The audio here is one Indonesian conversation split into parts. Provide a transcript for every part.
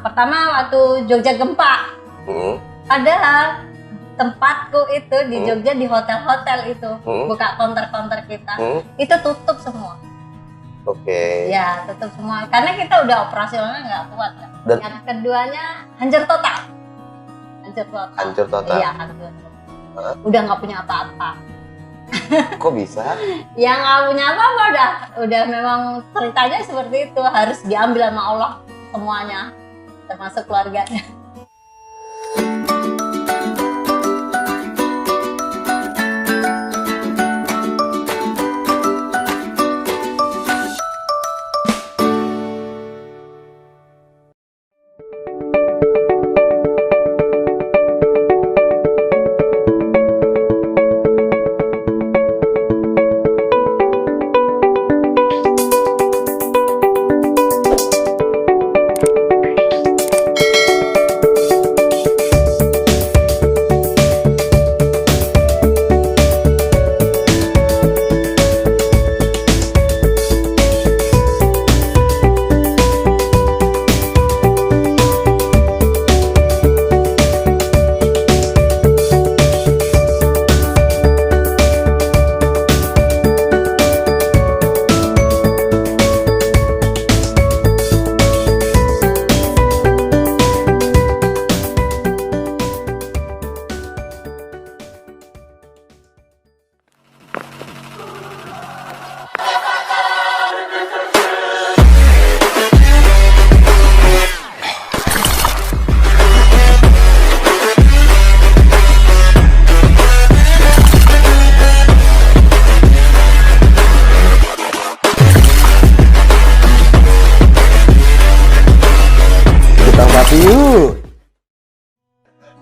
Pertama waktu Jogja gempa. Padahal tempatku itu di Jogja di hotel-hotel itu buka counter-counter kita itu tutup semua. Oke. Ya tutup semua karena kita udah operasionalnya nggak kuat kan. Yang keduanya hancur total. Hancur total. Iya hancur. Udah nggak punya apa-apa. Kok bisa? Yang nggak punya apa-apa udah memang ceritanya seperti itu, harus diambil sama Allah semuanya termasuk keluarganya.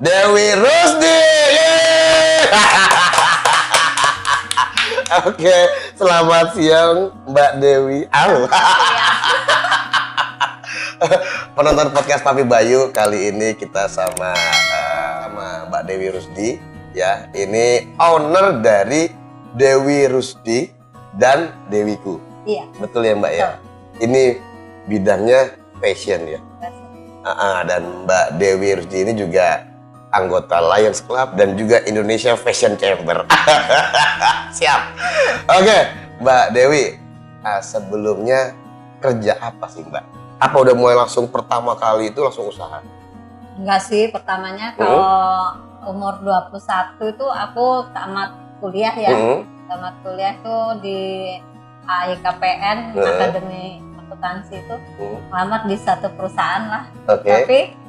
Dewi Rusdi. Oke, selamat siang Mbak Dewi. Halo. Penonton podcast Papi Bayu, kali ini kita sama Mbak Dewi Rusdi ya. Ini owner dari Dewi Rusdi dan Dewiku. Iya. Betul ya Mbak ya? Ini bidangnya fashion ya. Dan Mbak Dewi Rusdi ini juga anggota Lions Club dan juga Indonesia Fashion Chamber. Siap. Oke, Mbak Dewi, sebelumnya kerja apa sih Mbak? Apa udah mulai langsung pertama kali itu langsung usaha? Enggak sih, pertamanya kalau umur 21 itu aku tamat kuliah ya. Tamat kuliah tuh di AIKPN, Akademi Akuntansi itu, ngelamar di satu perusahaan lah. Tapi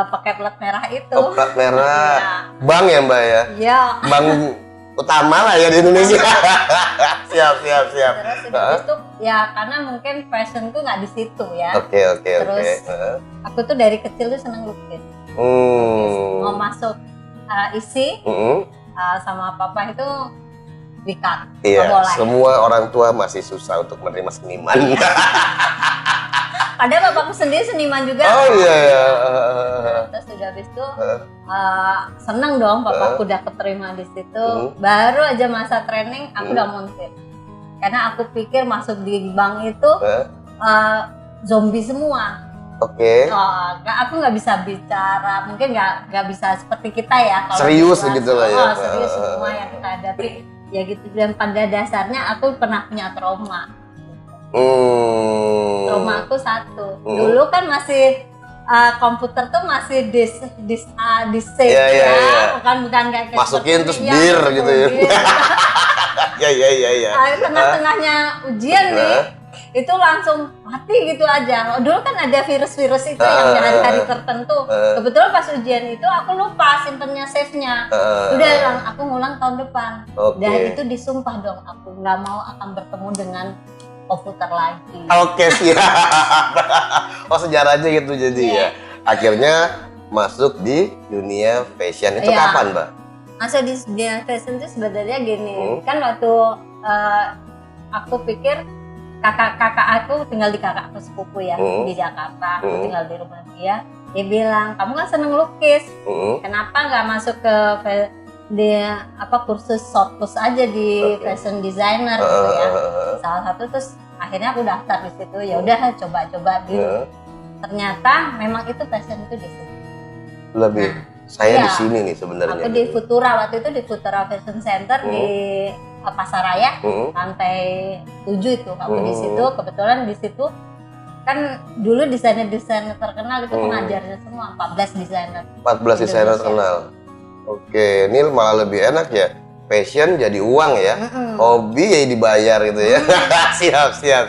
pakai plat merah itu. Oh, plat merah. Ya. Bank ya Mbak ya? Iya. Bank utama lah ya di Indonesia. Siap. Terus itu ya karena mungkin fashionku nggak di situ ya. Oke. Terus aku tuh dari kecil tuh seneng lukis. Mau masuk isi sama papa itu dikat. Iya. Semua orang tua masih susah untuk menerima seniman. Padahal bapakku sendiri seniman juga. Oh iya. Terus udah habis itu seneng dong bapakku udah keterima di situ. Baru aja masa training aku udah montir. Karena aku pikir masuk di bank itu zombie semua. Oke. Aku nggak bisa bicara, mungkin nggak bisa seperti kita ya. Kalau serius gitu lah ya. Serius semua yang kita hadapi. Ya gitu, dan pada dasarnya aku pernah punya trauma. Trauma aku satu. Dulu kan masih komputer tuh masih save ya. Bukan kayak masukin terus dir gitu ya. Iya. Tengah-tengahnya ujian nih, itu langsung mati gitu aja. Dulu kan ada virus-virus itu yang di hari-hari tertentu. Kebetulan pas ujian itu aku lupa simpennya save-nya. Udah aku ngulang tahun depan. Dan itu disumpah dong, aku nggak mau akan bertemu dengan komputer lagi. Oke, siap. Oh, sejarahnya gitu jadi ya. Akhirnya masuk di dunia fashion itu kapan, Mbak? Masuk di dunia fashion itu sebenarnya gini. Kan waktu aku pikir kakak aku tinggal di kakakku sepupu ya di Jakarta. Aku tinggal di rumah dia. Dia bilang, kamu kan seneng lukis. Kenapa nggak masuk ke kursus shortcut aja di fashion designer gitu ya. Salah satu terus akhirnya aku daftar di situ. Ya udah coba-coba gitu. ternyata memang itu passion itu di situ. Lebih saya di iya. sini nih sebenarnya. Aku di Futura, waktu itu di Futura Fashion Center di Pasaraya, lantai 7 itu. Aku di situ, kebetulan di situ kan dulu desainer-desainer terkenal itu pengajarnya semua, 14 desainer. 14 desainer terkenal. Oke, ini malah lebih enak ya. Passion jadi uang ya. Hobi ya dibayar gitu ya.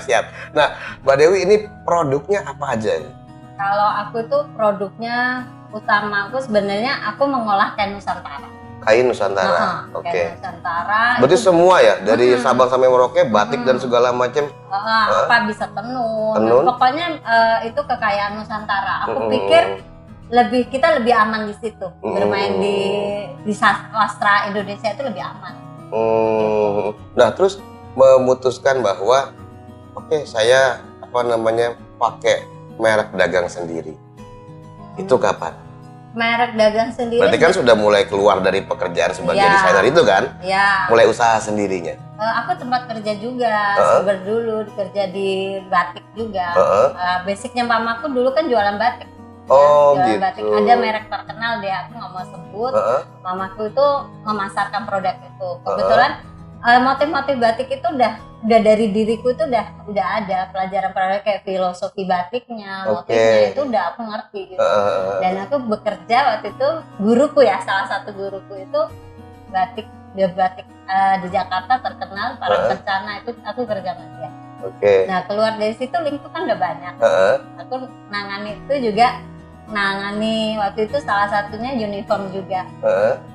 Siap. Nah, Mbak Dewi ini produknya apa aja nih? Kalau aku tuh produknya utama aku sebenarnya aku mengolah kain Nusantara. Kain Nusantara. Oke. Kain Nusantara. Berarti semua ya, dari Sabang sampai Merauke, batik dan segala macam. Apa bisa tenun. Pokoknya itu kekayaan Nusantara. Aku pikir kita lebih aman di situ. Bermain di sastra Indonesia itu lebih aman. Nah, terus memutuskan bahwa oke, saya pakai merek dagang sendiri. Itu kapan? Merek dagang sendiri. Berarti kan sudah mulai keluar dari pekerjaan sebagai desainer itu kan? Iya. Mulai usaha sendirinya. Aku sempat kerja juga, dulu kerja di batik juga. Basicnya mamaku dulu kan jualan batik. Jualan Gitu. batik. Ada merek terkenal deh, aku nggak mau sebut. Mamaku itu memasarkan produk itu. Kebetulan motif-motif batik itu udah dari diriku itu udah ada pelajaran kayak filosofi batiknya, motifnya itu udah aku ngerti gitu. Dan aku bekerja waktu itu, guruku ya, salah satu guruku itu batik di Jakarta terkenal, para Kencana, itu aku kerja sama dia. Nah, keluar dari situ lingkup kan udah banyak. Aku nangani itu juga, waktu itu salah satunya uniform juga.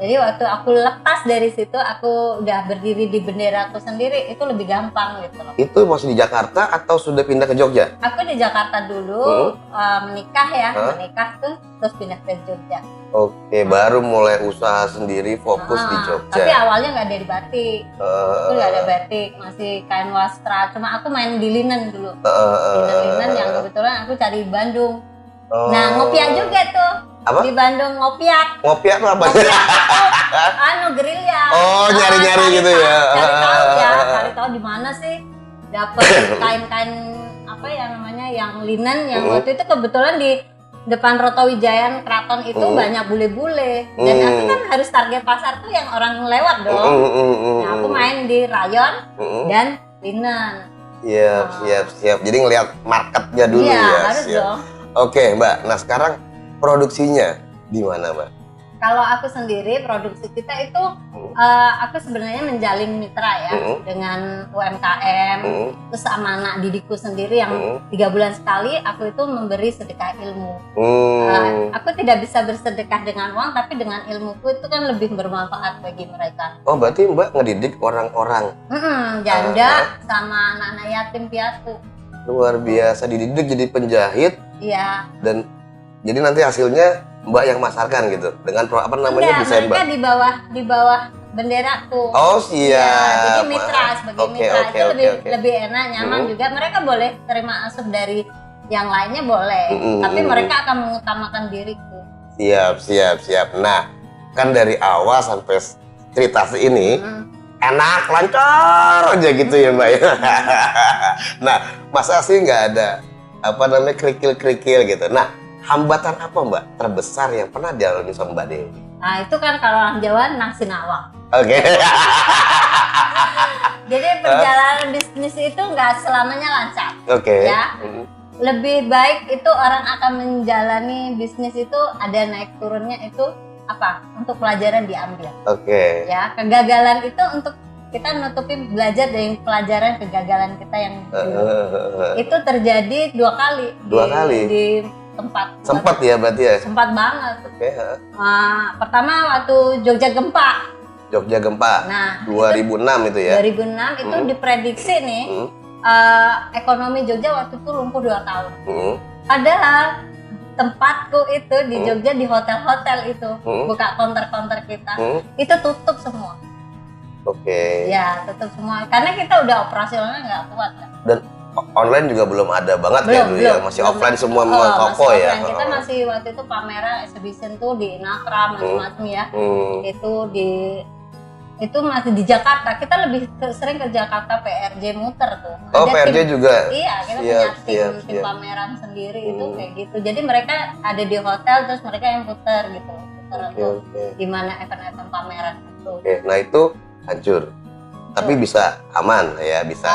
Jadi waktu aku lepas dari situ, aku udah berdiri di bendera aku sendiri, itu lebih gampang gitu loh. Itu masih di Jakarta atau sudah pindah ke Jogja? Aku di Jakarta dulu, menikah tuh, terus pindah ke Jogja. Baru mulai usaha sendiri, fokus di Jogja. Tapi awalnya nggak dari batik, aku nggak ada batik, masih kain wastra. Cuma aku main di linen dulu, linen yang kebetulan aku cari di Bandung. Nah, ngopiak juga tuh. Apa? Di Bandung ngopiak. Ngopiak tuh apa? Gerilya. Nyari-nyari gitu ya. Cari tahu di mana sih dapat kain-kain yang linen yang waktu itu kebetulan di depan Roto Wijayan Keraton itu banyak bule-bule. Dan aku kan harus target pasar tuh yang orang lewat dong. Nah, aku main di rayon dan linen. Siap. Jadi ngelihat marketnya dulu ya. Iya, harus dong. Oke, Mbak. Nah, sekarang produksinya di mana, Mbak? Kalau aku sendiri, produksi kita itu aku sebenarnya menjalin mitra ya dengan UMKM, terus sama anak didikku sendiri yang 3 bulan sekali aku itu memberi sedekah ilmu. Aku tidak bisa bersedekah dengan uang, tapi dengan ilmuku itu kan lebih bermanfaat bagi mereka. Oh, berarti Mbak ngedidik orang-orang? Janda sama anak-anak yatim piatu. Luar biasa, dididik jadi penjahit. Iya. Dan jadi nanti hasilnya Mbak yang masarkan gitu dengan desain Mbak. Mereka di bawah benderaku. Oh, siap. Ya, jadi mitra, sebagai mitra itu lebih enak, nyaman juga. Mereka boleh terima asup dari yang lainnya boleh, tapi mereka akan mengutamakan diriku. Siap. Nah, kan dari awal sampai cerita ini enak, lancar aja gitu ya, Mbak. Nah, masa sih nggak ada kerikil-kerikil gitu. Nah, hambatan apa, Mbak, terbesar yang pernah dialami sama Mbak Dewi? Nah, itu kan kalau orang Jawa nang sinawang. Jadi perjalanan bisnis itu nggak selamanya lancar. Ya. Lebih baik itu orang akan menjalani bisnis itu ada naik turunnya, itu untuk pelajaran diambil. Ya, kegagalan itu untuk kita nutupi, belajar dari pelajaran kegagalan kita yang dulu. Itu terjadi 2 kali. Di tempat. Sempat ya berarti ya? Sempat banget. Pertama waktu Jogja gempa. Nah, 2006 itu ya? 2006 itu diprediksi nih, ekonomi Jogja waktu itu lumpuh 2 tahun. Padahal tempatku itu di Jogja, di hotel-hotel itu, buka counter-counter kita, itu tutup semua. Ya, tutup semua. Karena kita udah operasionalnya nggak kuat kan. Dan online juga belum ada banget dulu ya, masih offline semua toko ya. Kita masih waktu itu pameran exhibition tuh di Nakra macam-macam ya. Itu di itu masih di Jakarta. Kita lebih sering ke Jakarta PRJ muter tuh. Oh, Ada PRJ juga? Iya, kita punya tim pameran sendiri itu kayak gitu. Jadi mereka ada di hotel, terus mereka yang puter gitu. Di mana event-event pameran itu. Nah itu hancur. Tapi bisa aman ya, bisa.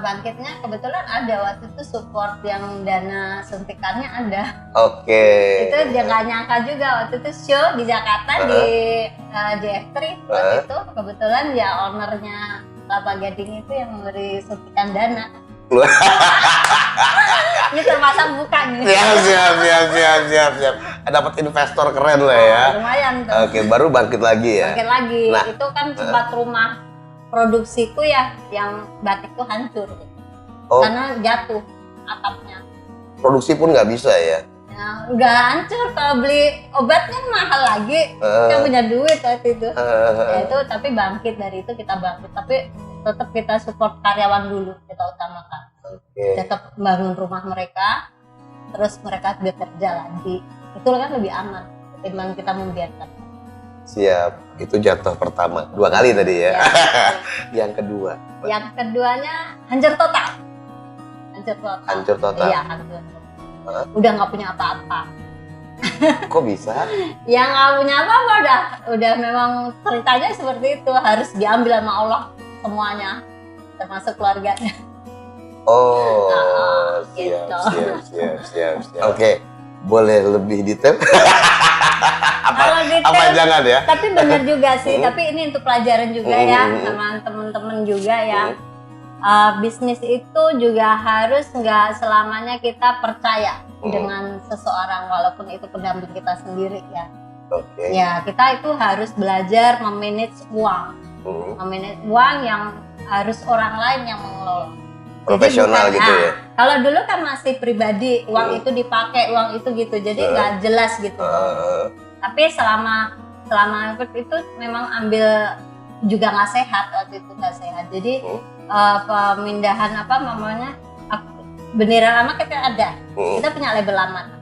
Bangkitnya kebetulan ada waktu itu support yang dana suntikannya ada. Itu dia nggak nyangka juga waktu itu show di Jakarta di JF3 waktu itu kebetulan ya ownernya Kelapa Gading itu yang memberi suntikan dana. Ini terpasang buka nih. Siap. Dapat investor keren lah ya. Lumayan tuh. Baru bangkit lagi ya. Bangkit lagi. Nah, itu kan sempat rumah produksiku ya yang batik tuh hancur gitu. Karena jatuh atapnya. Produksi pun nggak bisa ya? Ya udah hancur, kalau beli obatnya mahal lagi. Kita punya duit waktu itu. Ya itu tapi bangkit dari itu kita bangkit, tapi tetap kita support karyawan dulu, kita utamakan. Tetap bangun rumah mereka, terus mereka bekerja lagi. Itu kan lebih aman ketimbang kita membiarkan. Siap, itu jatuh pertama. 2 kali tadi ya. Yang kedua? Yang keduanya hancur total. Hancur total? Iya, hancur total. Udah nggak punya apa-apa. Kok bisa? Yang nggak punya apa-apa udah memang ceritanya seperti itu. Harus diambil sama Allah semuanya, termasuk keluarganya. Siap. Oke, boleh lebih detail? Apa jangan ya? Tapi benar juga sih, tapi ini untuk pelajaran juga ya sama temen-temen juga ya. Bisnis itu juga harus nggak selamanya kita percaya dengan seseorang walaupun itu pendamping kita sendiri ya. Ya kita itu harus belajar memanage uang, memanage uang yang harus orang lain yang mengelola. Profesional gitu ya. Kalau dulu kan masih pribadi, uang itu dipakai, uang itu gitu, jadi nggak jelas gitu. Tapi selama itu memang ambil juga nggak sehat waktu itu, nggak sehat. Jadi pemindahan bendera lama kita ada, kita punya label lama.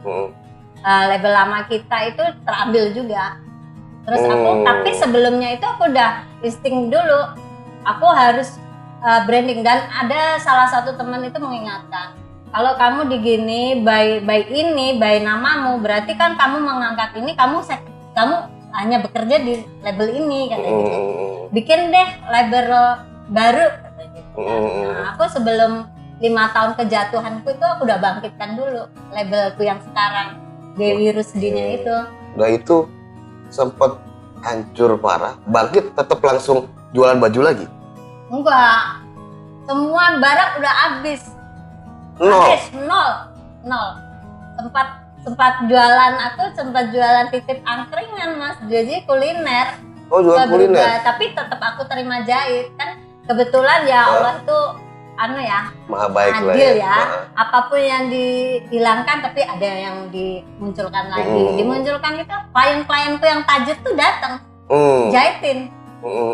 Label lama kita itu terambil juga. Terus tapi sebelumnya itu aku udah listing dulu, aku harus branding, dan ada salah satu teman itu mengingatkan, kalau kamu digini by namamu, berarti kan kamu mengangkat ini, kamu hanya bekerja di label ini katanya gitu. Bikin deh label baru katanya gitu. Nah, aku sebelum 5 tahun kejatuhanku itu aku udah bangkitkan dulu labelku yang sekarang, Dewi Rusdinya itu. Nah itu sempat hancur parah, bangkit tetap langsung jualan baju lagi? Enggak, semua barang udah habis. Nol. Sempat jualan titip angkringan Mas, jadi kuliner. Jual kuliner. Tapi tetap aku terima jahit kan, kebetulan ya Allah tuh maha baik adil ya. Apapun yang dihilangkan tapi ada yang dimunculkan lagi. Dimunculkan itu klien-klienku yang tajir tuh datang jahitin.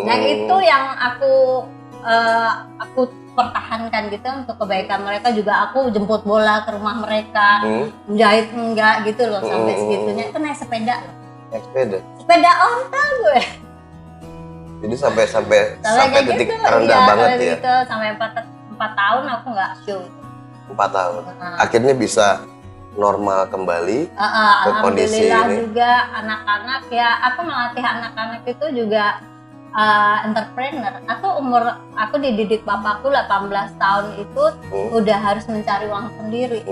Nah itu yang aku pertahankan gitu untuk kebaikan mereka juga. Aku jemput bola ke rumah mereka, menjahit enggak gitu loh, sampai segitunya. Itu naik sepeda loh. Sepeda ontel gue. Jadi sampai titik gitu, terendah banget ya. Gitu, sampai 4 tahun aku nggak show. 4 tahun. Akhirnya bisa normal kembali ke kondisi ini. Alhamdulillah juga anak-anak ya. Aku melatih anak-anak itu juga entrepreneur. Aku dididik bapakku 18 tahun itu udah harus mencari uang sendiri.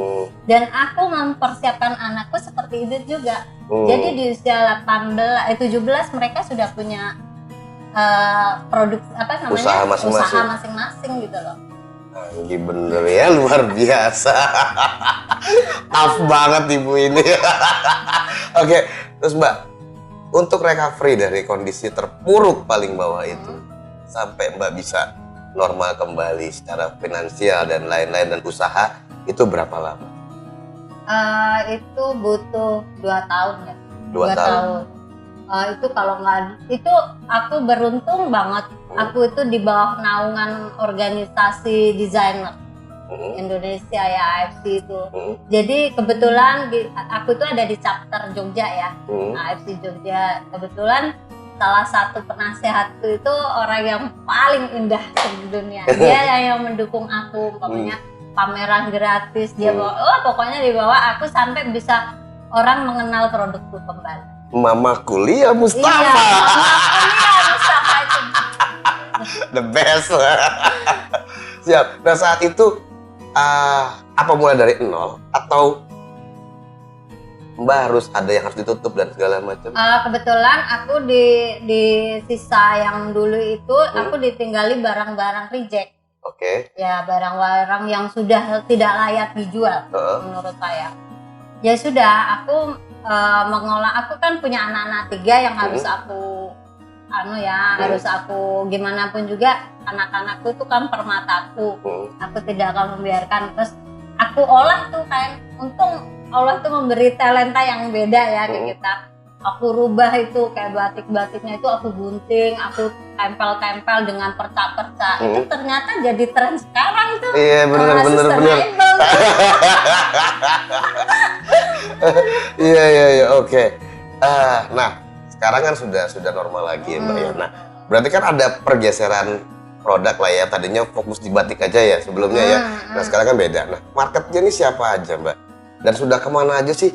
Dan aku mempersiapkan anakku seperti itu juga. Jadi di usia 17 mereka sudah punya produk usaha masing-masing gitu loh. Anggi bener ya, luar biasa. Tough banget ibu ini. Oke, terus Mbak, untuk recovery dari kondisi terpuruk paling bawah itu sampai Mbak bisa normal kembali secara finansial dan lain-lain dan usaha, itu berapa lama? Itu butuh 2 tahun ya. 2 tahun. Itu kalau nggak, itu aku beruntung banget. Aku itu di bawah naungan organisasi desainer Indonesia ya, AFC itu. Jadi kebetulan aku itu ada di chapter Jogja ya, AFC Jogja. Kebetulan salah satu penasehatku itu orang yang paling indah di dunia. Dia yang mendukung aku, pokoknya pameran gratis dia bawa, pokoknya dibawa aku sampai bisa orang mengenal produkku kembali. Mama kuliah Mustafa. Iya, Mama kuliah Mustafa itu. The best. Siap. Nah saat itu apa mulai dari nol atau Mbak harus ada yang harus ditutup dan segala macam? Kebetulan aku di sisa yang dulu itu aku ditinggali barang-barang reject. Oke. Ya barang-barang yang sudah tidak layak dijual menurut saya. Ya sudah, aku mengolah. Aku kan punya anak-anak 3 yang harus aku harus aku gimana pun juga anak-anakku itu kan permataku. Aku tidak akan membiarkan. Terus aku olah tuh kayak untung Allah tuh memberi talenta yang beda ya ke kita. Aku rubah itu kayak batik-batiknya itu aku gunting, aku tempel-tempel dengan perca-perca. Itu ternyata jadi tren sekarang tuh. Iya benar. Iya oke. Nah sekarang kan sudah normal lagi ya Mbak ya. Nah berarti kan ada pergeseran produk lah ya. Tadinya fokus di batik aja ya sebelumnya ya. Nah sekarang kan beda. Nah marketnya ini siapa aja Mbak? Dan sudah kemana aja sih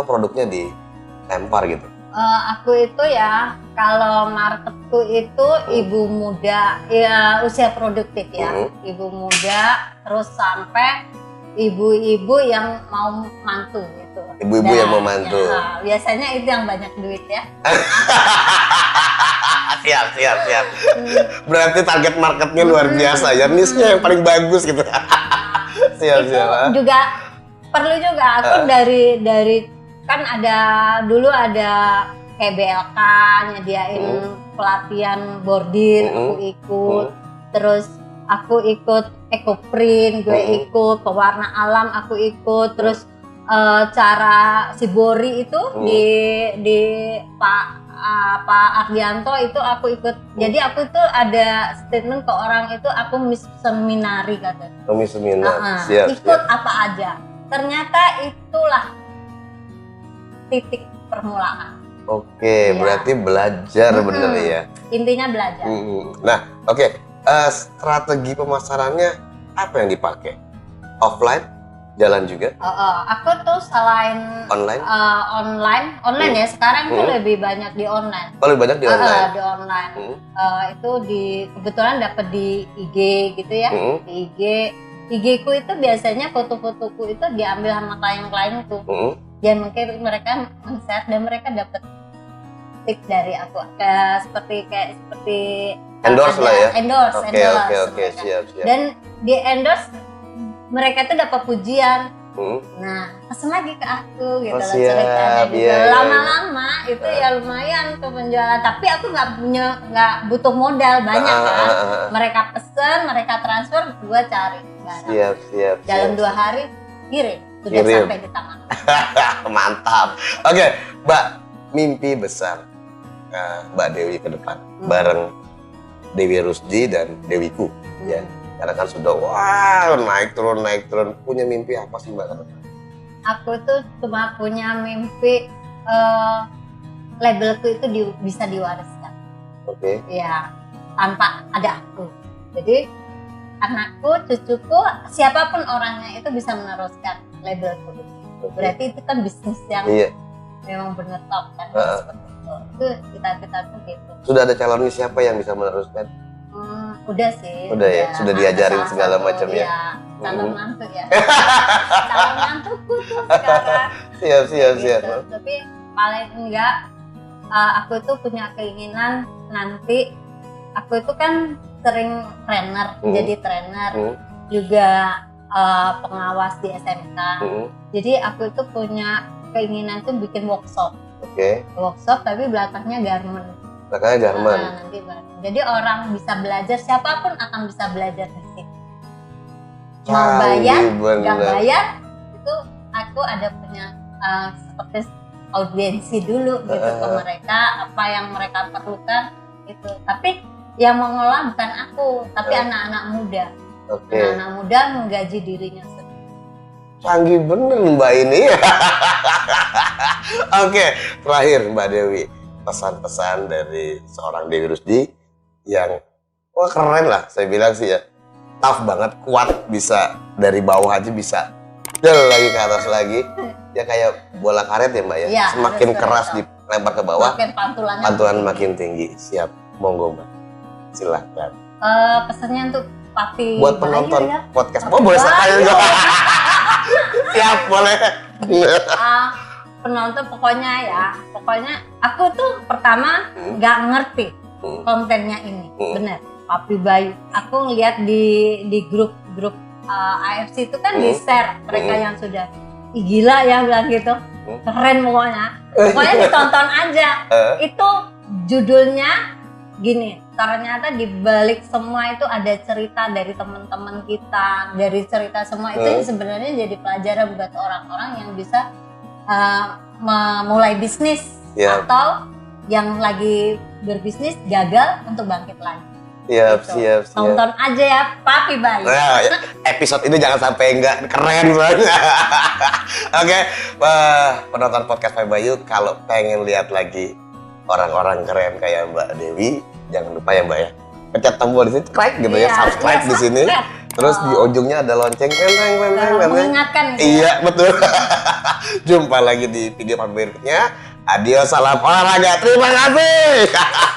produknya dilempar gitu? Aku itu ya, kalau marketku itu ibu muda, ya usia produktif ya, ibu muda, terus sampai ibu-ibu yang mau mantu gitu. Ibu-ibu yang mau mantu. Ya, biasanya itu yang banyak duit ya. Siap. Berarti target marketnya luar biasa ya, niche-nya yang paling bagus gitu. Siap. Juga perlu juga aku dari kan dulu ada kayak BLK nyediain pelatihan bordir, aku ikut, terus aku ikut ekoprint, gue ikut pewarna alam, aku ikut, terus cara Shibori itu di Pak Ardianto itu aku ikut. Jadi aku itu ada statement ke orang itu aku miss seminari katanya. Miss seminar. Ikut apa aja. Ternyata itulah titik permulaan. Oke, berarti belajar bener ya. Intinya belajar. Nah, oke. Strategi pemasarannya apa yang dipakai? Offline, jalan juga? Aku tuh selain online ya. Sekarang itu lebih banyak di online. Lebih banyak di online. Di online. Itu kebetulan dapat di IG gitu ya. Di IG ku itu biasanya foto-fotoku itu diambil sama klien-klienku. Ya mungkin mereka men-share dan mereka dapat tip dari aku. Seperti endorse lah ya. Endorse. Oke, siap. Dan di endorse mereka tuh dapat pujian. Nah, pesen lagi ke aku gitu loh ceritanya gitu. Lama-lama itu ya lumayan tuh penjualan. Tapi aku nggak butuh modal banyak kan. Mereka pesen, mereka transfer, gua cari barang. Siap. Dalam 2 hari sudah sampai di tangan. Mantap. Oke, Mbak, mimpi besar Mbak Dewi ke depan bareng Dewi Rusdi dan Dewiku ya. Karena kan sudah naik turun. Punya mimpi apa sih Mbak ke depan? Aku tuh cuma punya mimpi labelku itu bisa diwariskan. Oke. Ya, tanpa ada aku. Jadi anakku, cucuku, siapapun orangnya itu bisa meneruskan labelku. Berarti itu kan bisnis yang memang benar top kan. Seperti itu kita tuh gitu. Sudah ada calonnya siapa yang bisa meneruskan? Udah sih. Udah ya, sudah diajarin segala macam ya. Calon mantu ya. Calon mantuku tuh sekarang. Siap. Gitu. Tapi paling enggak aku tuh punya keinginan nanti aku itu kan sering trainer, jadi trainer juga pengawas di SMK. Jadi aku itu punya keinginan tuh bikin workshop. Workshop tapi belakangnya garment. Nanti jadi orang bisa belajar, siapapun akan bisa belajar di sini. Mau bayar, nggak bayar, itu aku ada punya seperti audiensi dulu gitu ke mereka, apa yang mereka perlukan itu. Tapi yang mengelola bukan aku, tapi anak-anak muda. Anak-anak muda menggaji dirinya sendiri. Canggih bener Mbak ini. Oke, terakhir Mbak Dewi. pesan-pesan dari seorang Dewi Rusdi yang wah keren lah, saya bilang sih ya, tough banget, kuat, bisa dari bawah aja bisa lagi ke atas lagi, ya kayak bola karet ya Mbak ya, Iya, semakin harus keras begitu. dilempar ke bawah, Makin pantulannya. pantulan makin tinggi. Siap, monggo Mbak, silahkan. Pesannya untuk Papi Buat Bayu penonton ya. podcast, Papi oh boleh sekali Bayu. juga. Siap, boleh. Penonton pokoknya aku tuh pertama nggak ngerti kontennya ini, bener. Papi Bayu, aku ngeliat di grup AFC itu kan di share mereka yang sudah "Ih, gila ya," bilang gitu, keren pokoknya ditonton aja. Itu judulnya gini, ternyata di balik semua itu ada cerita dari teman-teman kita, dari cerita semua itu yang sebenarnya jadi pelajaran buat orang-orang yang bisa memulai bisnis atau yang lagi berbisnis gagal untuk bangkit lagi. Siap. Tonton aja ya Papi Bayu. Nah, episode ini jangan sampai nggak keren soalnya. Oke, penonton podcast Papi Bayu, kalau pengen lihat lagi orang-orang keren kayak Mbak Dewi, jangan lupa ya Mbak ya, pencet tombol di sini, like gitu ya, subscribe di sini. Terus di ujungnya ada lonceng, mengingatkan. Iya betul. Jumpa lagi di video berikutnya. Adios, salam olahraga. Terima kasih.